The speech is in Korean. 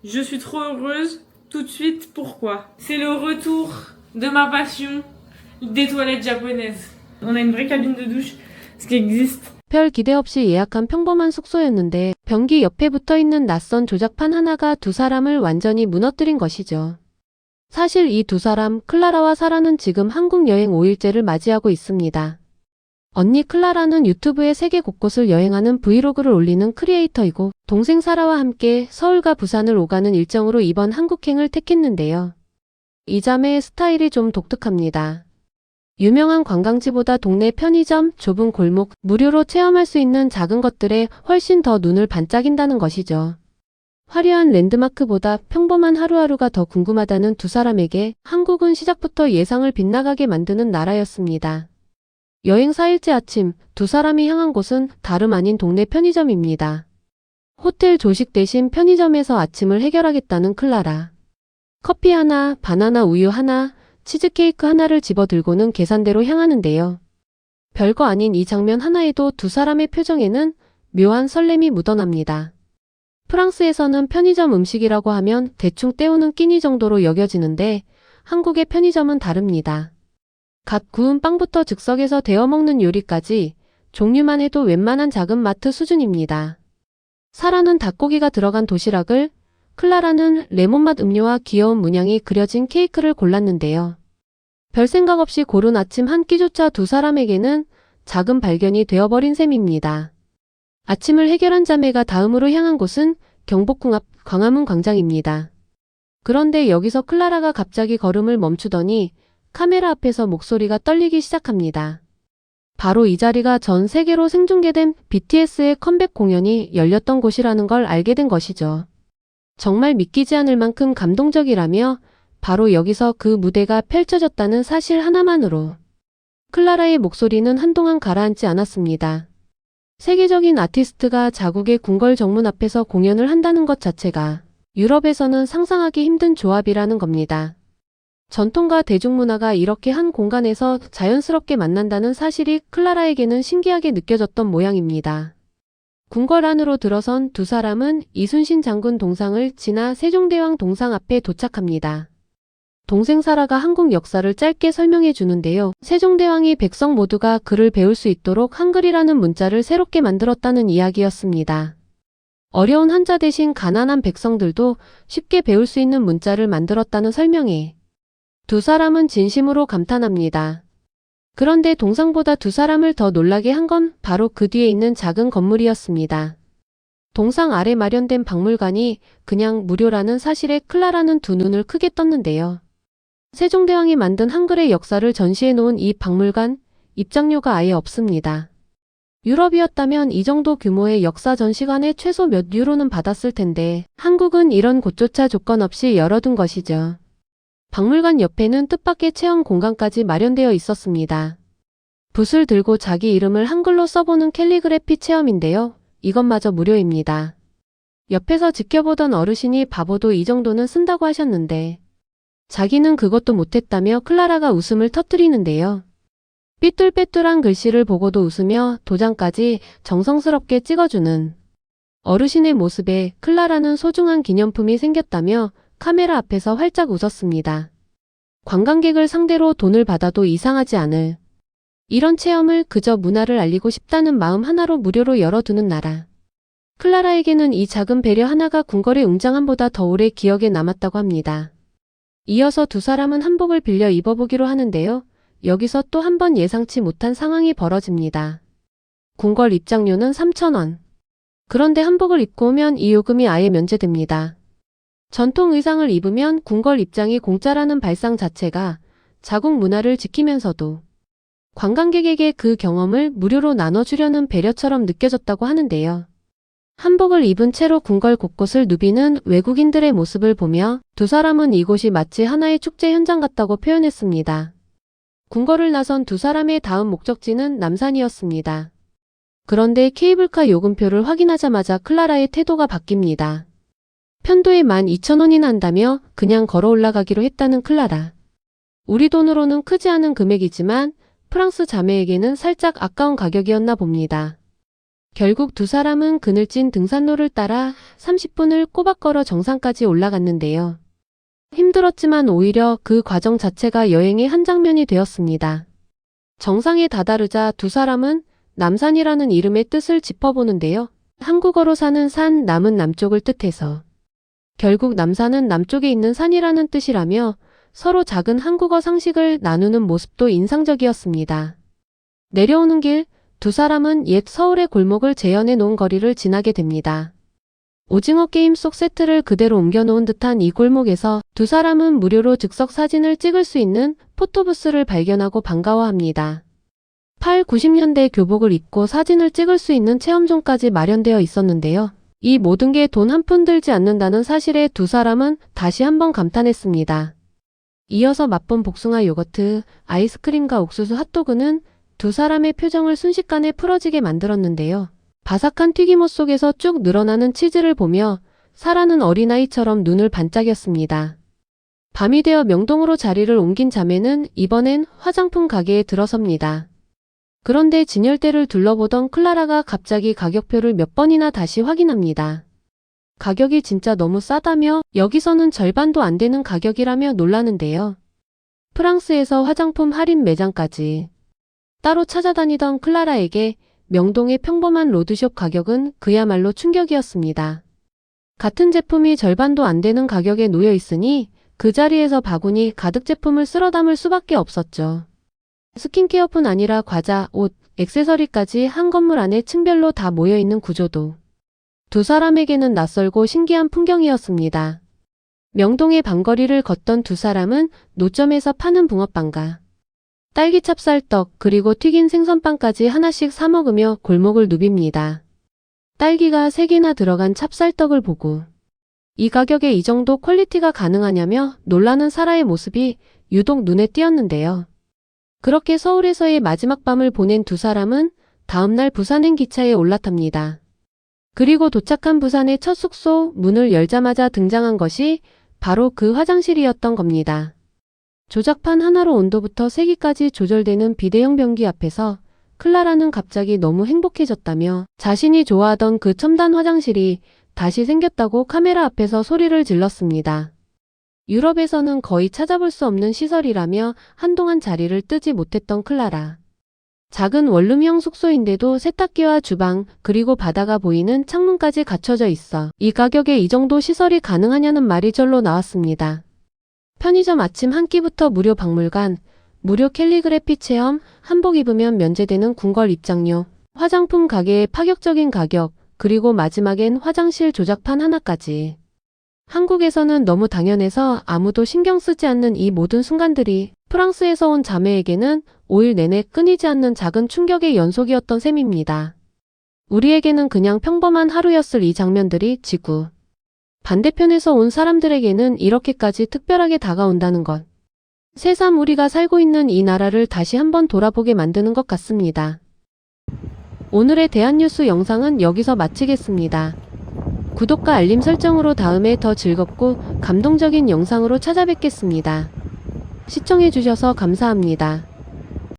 Je suis trop heureuse. Tout de suite, pourquoi? C'est le retour de ma passion des toilettes japonaises. On a une vraie cabine de douche, ce qui existe. 별 기대 없이 예약한 평범한 숙소였는데 변기 옆에 붙어 있는 낯선 조작판 하나가 두 사람을 완전히 무너뜨린 것이죠. 사실 이 두 사람, 클라라와 사라는 지금 한국 여행 5일째를 맞이하고 있습니다. 언니 클라라는 유튜브에 세계 곳곳을 여행하는 브이로그를 올리는 크리에이터이고 동생 사라와 함께 서울과 부산을 오가는 일정으로 이번 한국행을 택했는데요. 이 자매의 스타일이 좀 독특합니다. 유명한 관광지보다 동네 편의점, 좁은 골목, 무료로 체험할 수 있는 작은 것들에 훨씬 더 눈을 반짝인다는 것이죠. 화려한 랜드마크보다 평범한 하루하루가 더 궁금하다는 두 사람에게 한국은 시작부터 예상을 빗나가게 만드는 나라였습니다. 여행 4일째 아침, 두 사람이 향한 곳은 다름 아닌 동네 편의점입니다. 호텔 조식 대신 편의점에서 아침을 해결하겠다는 클라라. 커피 하나, 바나나 우유 하나, 치즈케이크 하나를 집어들고는 계산대로 향하는데요. 별거 아닌 이 장면 하나에도 두 사람의 표정에는 묘한 설렘이 묻어납니다. 프랑스에서는 편의점 음식이라고 하면 대충 때우는 끼니 정도로 여겨지는데 한국의 편의점은 다릅니다. 갓 구운 빵부터 즉석에서 데워 먹는 요리까지 종류만 해도 웬만한 작은 마트 수준입니다. 사라는 닭고기가 들어간 도시락을, 클라라는 레몬맛 음료와 귀여운 문양이 그려진 케이크를 골랐는데요. 별 생각 없이 고른 아침 한 끼조차 두 사람에게는 작은 발견이 되어버린 셈입니다. 아침을 해결한 자매가 다음으로 향한 곳은 경복궁 앞 광화문 광장입니다. 그런데 여기서 클라라가 갑자기 걸음을 멈추더니 카메라 앞에서 목소리가 떨리기 시작합니다. 바로 이 자리가 전 세계로 생중계된 BTS의 컴백 공연이 열렸던 곳이라는 걸 알게 된 것이죠. 정말 믿기지 않을 만큼 감동적이라며 바로 여기서 그 무대가 펼쳐졌다는 사실 하나만으로 클라라의 목소리는 한동안 가라앉지 않았습니다. 세계적인 아티스트가 자국의 궁궐 정문 앞에서 공연을 한다는 것 자체가 유럽에서는 상상하기 힘든 조합이라는 겁니다. 전통과 대중문화가 이렇게 한 공간에서 자연스럽게 만난다는 사실이 클라라에게는 신기하게 느껴졌던 모양입니다. 궁궐 안으로 들어선 두 사람은 이순신 장군 동상을 지나 세종대왕 동상 앞에 도착합니다. 동생 사라가 한국 역사를 짧게 설명해 주는데요. 세종대왕이 백성 모두가 글을 배울 수 있도록 한글이라는 문자를 새롭게 만들었다는 이야기였습니다. 어려운 한자 대신 가난한 백성들도 쉽게 배울 수 있는 문자를 만들었다는 설명에 두 사람은 진심으로 감탄합니다. 그런데 동상보다 두 사람을 더 놀라게 한 건 바로 그 뒤에 있는 작은 건물이었습니다. 동상 아래 마련된 박물관이 그냥 무료라는 사실에 클라라는 두 눈을 크게 떴는데요. 세종대왕이 만든 한글의 역사를 전시해 놓은 이 박물관, 입장료가 아예 없습니다. 유럽이었다면 이 정도 규모의 역사 전시관에 최소 몇 유로는 받았을 텐데 한국은 이런 곳조차 조건 없이 열어둔 것이죠. 박물관 옆에는 뜻밖의 체험 공간까지 마련되어 있었습니다. 붓을 들고 자기 이름을 한글로 써보는 캘리그래피 체험인데요. 이것마저 무료입니다. 옆에서 지켜보던 어르신이 바보도 이 정도는 쓴다고 하셨는데 자기는 그것도 못했다며 클라라가 웃음을 터뜨리는데요. 삐뚤빼뚤한 글씨를 보고도 웃으며 도장까지 정성스럽게 찍어주는 어르신의 모습에 클라라는 소중한 기념품이 생겼다며 카메라 앞에서 활짝 웃었습니다. 관광객을 상대로 돈을 받아도 이상하지 않을 이런 체험을 그저 문화를 알리고 싶다는 마음 하나로 무료로 열어두는 나라. 클라라에게는 이 작은 배려 하나가 궁궐의 웅장함보다 더 오래 기억에 남았다고 합니다. 이어서 두 사람은 한복을 빌려 입어보기로 하는데요. 여기서 또 한 번 예상치 못한 상황이 벌어집니다. 궁궐 입장료는 3,000원. 그런데 한복을 입고 오면 이 요금이 아예 면제됩니다. 전통 의상을 입으면 궁궐 입장이 공짜라는 발상 자체가 자국 문화를 지키면서도 관광객에게 그 경험을 무료로 나눠주려는 배려처럼 느껴졌다고 하는데요. 한복을 입은 채로 궁궐 곳곳을 누비는 외국인들의 모습을 보며 두 사람은 이곳이 마치 하나의 축제 현장 같다고 표현했습니다. 궁궐을 나선 두 사람의 다음 목적지는 남산이었습니다. 그런데 케이블카 요금표를 확인하자마자 클라라의 태도가 바뀝니다. 편도에 12,000원이나 한다며 그냥 걸어 올라가기로 했다는 클라라. 우리 돈으로는 크지 않은 금액이지만 프랑스 자매에게는 살짝 아까운 가격이었나 봅니다. 결국 두 사람은 그늘진 등산로를 따라 30분을 꼬박 걸어 정상까지 올라갔는데요. 힘들었지만 오히려 그 과정 자체가 여행의 한 장면이 되었습니다. 정상에 다다르자 두 사람은 남산이라는 이름의 뜻을 짚어보는데요. 한국어로 사는 산, 남은 남쪽을 뜻해서 결국 남산은 남쪽에 있는 산이라는 뜻이라며 서로 작은 한국어 상식을 나누는 모습도 인상적이었습니다. 내려오는 길, 두 사람은 옛 서울의 골목을 재현해 놓은 거리를 지나게 됩니다. 오징어 게임 속 세트를 그대로 옮겨놓은 듯한 이 골목에서 두 사람은 무료로 즉석 사진을 찍을 수 있는 포토부스를 발견하고 반가워합니다. 8, 90년대 교복을 입고 사진을 찍을 수 있는 체험존까지 마련되어 있었는데요. 이 모든 게 돈 한 푼 들지 않는다는 사실에 두 사람은 다시 한번 감탄했습니다. 이어서 맛본 복숭아 요거트, 아이스크림과 옥수수 핫도그는 두 사람의 표정을 순식간에 풀어지게 만들었는데요. 바삭한 튀김옷 속에서 쭉 늘어나는 치즈를 보며 사라는 어린아이처럼 눈을 반짝였습니다. 밤이 되어 명동으로 자리를 옮긴 자매는 이번엔 화장품 가게에 들어섭니다. 그런데 진열대를 둘러보던 클라라가 갑자기 가격표를 몇 번이나 다시 확인합니다. 가격이 진짜 너무 싸다며 여기서는 절반도 안 되는 가격이라며 놀라는데요. 프랑스에서 화장품 할인 매장까지 따로 찾아다니던 클라라에게 명동의 평범한 로드숍 가격은 그야말로 충격이었습니다. 같은 제품이 절반도 안 되는 가격에 놓여 있으니 그 자리에서 바구니 가득 제품을 쓸어 담을 수밖에 없었죠. 스킨케어뿐 아니라 과자, 옷, 액세서리까지 한 건물 안에 층별로 다 모여있는 구조도 두 사람에게는 낯설고 신기한 풍경이었습니다. 명동의 밤거리를 걷던 두 사람은 노점에서 파는 붕어빵과 딸기 찹쌀떡 그리고 튀긴 생선빵까지 하나씩 사 먹으며 골목을 누빕니다. 딸기가 3개나 들어간 찹쌀떡을 보고 이 가격에 이 정도 퀄리티가 가능하냐며 놀라는 사라의 모습이 유독 눈에 띄었는데요. 그렇게 서울에서의 마지막 밤을 보낸 두 사람은 다음날 부산행 기차에 올라탑니다. 그리고 도착한 부산의 첫 숙소 문을 열자마자 등장한 것이 바로 그 화장실이었던 겁니다. 조작판 하나로 온도부터 세기까지 조절되는 비대형 변기 앞에서 클라라는 갑자기 너무 행복해졌다며 자신이 좋아하던 그 첨단 화장실이 다시 생겼다고 카메라 앞에서 소리를 질렀습니다. 유럽에서는 거의 찾아볼 수 없는 시설이라며 한동안 자리를 뜨지 못했던 클라라. 작은 원룸형 숙소인데도 세탁기와 주방 그리고 바다가 보이는 창문까지 갖춰져 있어 이 가격에 이 정도 시설이 가능하냐는 말이 절로 나왔습니다. 편의점 아침 한 끼부터 무료 박물관, 무료 캘리그래피 체험, 한복 입으면 면제되는 궁궐 입장료, 화장품 가게의 파격적인 가격, 그리고 마지막엔 화장실 조작판 하나까지. 한국에서는 너무 당연해서 아무도 신경 쓰지 않는 이 모든 순간들이 프랑스에서 온 자매에게는 5일 내내 끊이지 않는 작은 충격의 연속이었던 셈입니다. 우리에게는 그냥 평범한 하루였을 이 장면들이 지구 반대편에서 온 사람들에게는 이렇게까지 특별하게 다가온다는 것. 새삼 우리가 살고 있는 이 나라를 다시 한번 돌아보게 만드는 것 같습니다. 오늘의 대한뉴스 영상은 여기서 마치겠습니다. 구독과 알림 설정으로 다음에 더 즐겁고 감동적인 영상으로 찾아뵙겠습니다. 시청해주셔서 감사합니다.